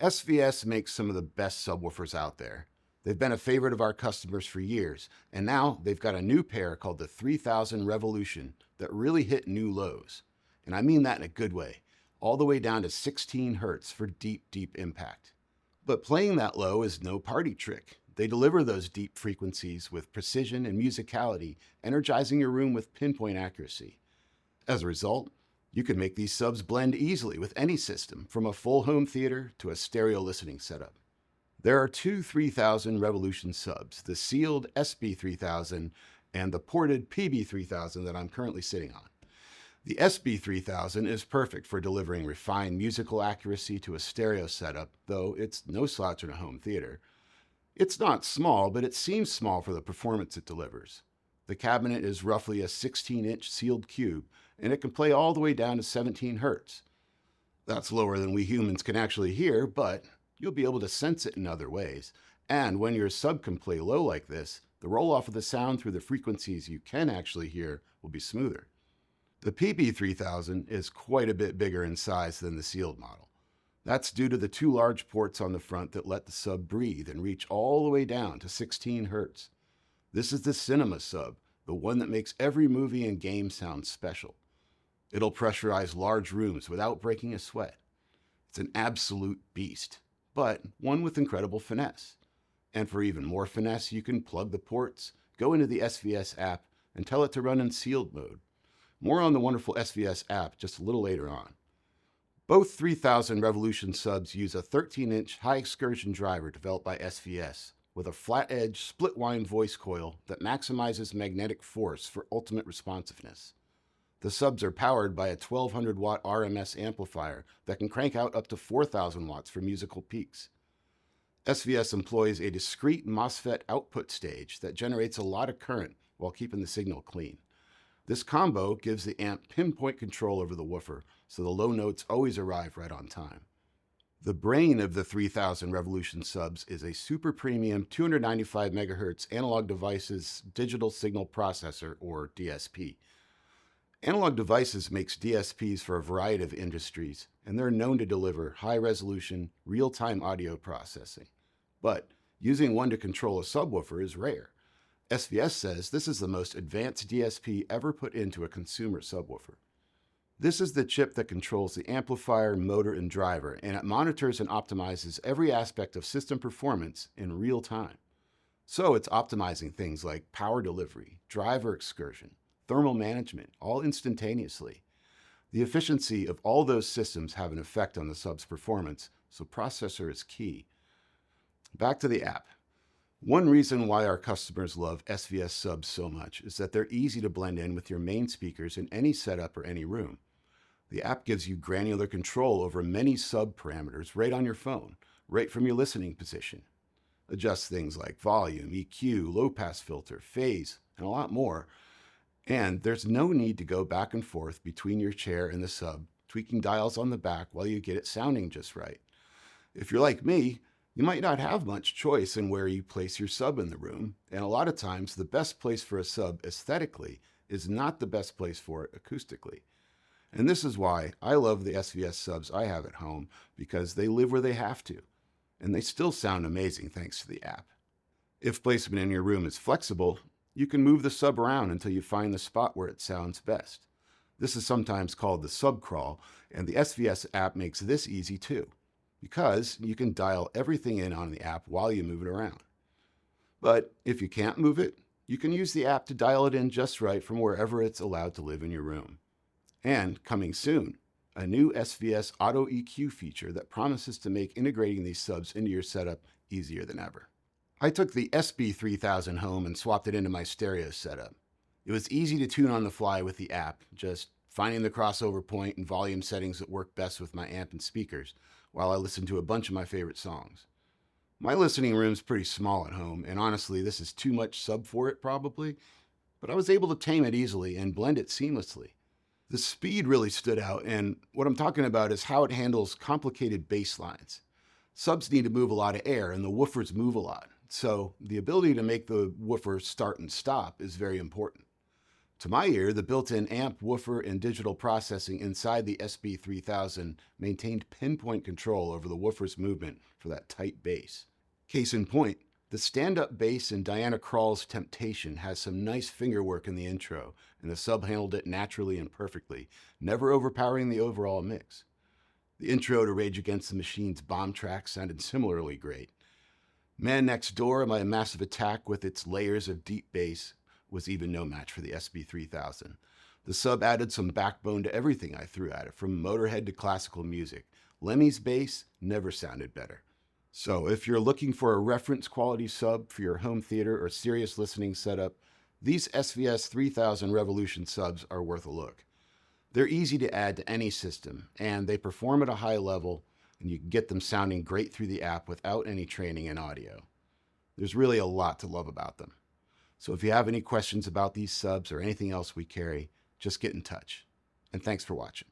SVS makes some of the best subwoofers out there. They've been a favorite of our customers for years, and now they've got a new pair called the 3000 Revolution that really hit new lows. And I mean that in a good way, all the way down to 16 Hz for deep, deep impact. But playing that low is no party trick. They deliver those deep frequencies with precision and musicality, energizing your room with pinpoint accuracy. As a result, you can make these subs blend easily with any system, from a full home theater to a stereo listening setup. There are two 3000 Revolution subs, the sealed SB-3000 and the ported PB-3000 that I'm currently sitting on. The SB-3000 is perfect for delivering refined musical accuracy to a stereo setup, though it's no slouch in a home theater. It's not small, but it seems small for the performance it delivers. The cabinet is roughly a 16-inch sealed cube, and it can play all the way down to 17 Hz. That's lower than we humans can actually hear, but you'll be able to sense it in other ways. And when your sub can play low like this, the roll-off of the sound through the frequencies you can actually hear will be smoother. The PB-3000 is quite a bit bigger in size than the sealed model. That's due to the two large ports on the front that let the sub breathe and reach all the way down to 16 Hz. This is the cinema sub, the one that makes every movie and game sound special. It'll pressurize large rooms without breaking a sweat. It's an absolute beast, but one with incredible finesse. And for even more finesse, you can plug the ports, go into the SVS app, and tell it to run in sealed mode. More on the wonderful SVS app just a little later on. Both 3000 Revolution subs use a 13-inch high excursion driver developed by SVS with a flat-edge split-wind voice coil that maximizes magnetic force for ultimate responsiveness. The subs are powered by a 1200-watt RMS amplifier that can crank out up to 4000 watts for musical peaks. SVS employs a discrete MOSFET output stage that generates a lot of current while keeping the signal clean. This combo gives the amp pinpoint control over the woofer, so the low notes always arrive right on time. The brain of the 3000 Revolution subs is a super premium 295 MHz Analog Devices Digital Signal Processor, or DSP. Analog Devices makes DSPs for a variety of industries, and they're known to deliver high-resolution, real-time audio processing. But using one to control a subwoofer is rare. SVS says this is the most advanced DSP ever put into a consumer subwoofer. This is the chip that controls the amplifier, motor, and driver, and it monitors and optimizes every aspect of system performance in real time. So it's optimizing things like power delivery, driver excursion, thermal management, all instantaneously. The efficiency of all those systems have an effect on the sub's performance, so processor is key. Back to the app. One reason why our customers love SVS subs so much is that they're easy to blend in with your main speakers in any setup or any room. The app gives you granular control over many sub parameters right on your phone, right from your listening position. Adjust things like volume, EQ, low pass filter, phase, and a lot more. And there's no need to go back and forth between your chair and the sub, tweaking dials on the back while you get it sounding just right. If you're like me, you might not have much choice in where you place your sub in the room, and a lot of times the best place for a sub aesthetically is not the best place for it acoustically. And this is why I love the SVS subs I have at home, because they live where they have to, and they still sound amazing thanks to the app. If placement in your room is flexible, you can move the sub around until you find the spot where it sounds best. This is sometimes called the sub crawl, and the SVS app makes this easy too, because you can dial everything in on the app while you move it around. But if you can't move it, you can use the app to dial it in just right from wherever it's allowed to live in your room. And coming soon, a new SVS Auto EQ feature that promises to make integrating these subs into your setup easier than ever. I took the SB-3000 home and swapped it into my stereo setup. It was easy to tune on the fly with the app, just finding the crossover point and volume settings that work best with my amp and speakers, while I listened to a bunch of my favorite songs. My listening room's pretty small at home, and honestly, this is too much sub for it probably, but I was able to tame it easily and blend it seamlessly. The speed really stood out, and what I'm talking about is how it handles complicated bass lines. Subs need to move a lot of air, and the woofers move a lot, so the ability to make the woofer start and stop is very important. To my ear, the built-in amp, woofer, and digital processing inside the SB-3000 maintained pinpoint control over the woofer's movement for that tight bass. Case in point, the stand-up bass in Diana Krall's Temptation has some nice fingerwork in the intro, and the sub handled it naturally and perfectly, never overpowering the overall mix. The intro to Rage Against the Machine's Bomb track sounded similarly great. Man Next Door, my Massive Attack with its layers of deep bass, was even no match for the SB-3000. The sub added some backbone to everything I threw at it, from Motorhead to classical music. Lemmy's bass never sounded better. So if you're looking for a reference quality sub for your home theater or serious listening setup, these SVS 3000 Revolution subs are worth a look. They're easy to add to any system, and they perform at a high level, and you can get them sounding great through the app without any training in audio. There's really a lot to love about them. So if you have any questions about these subs or anything else we carry, just get in touch. And thanks for watching.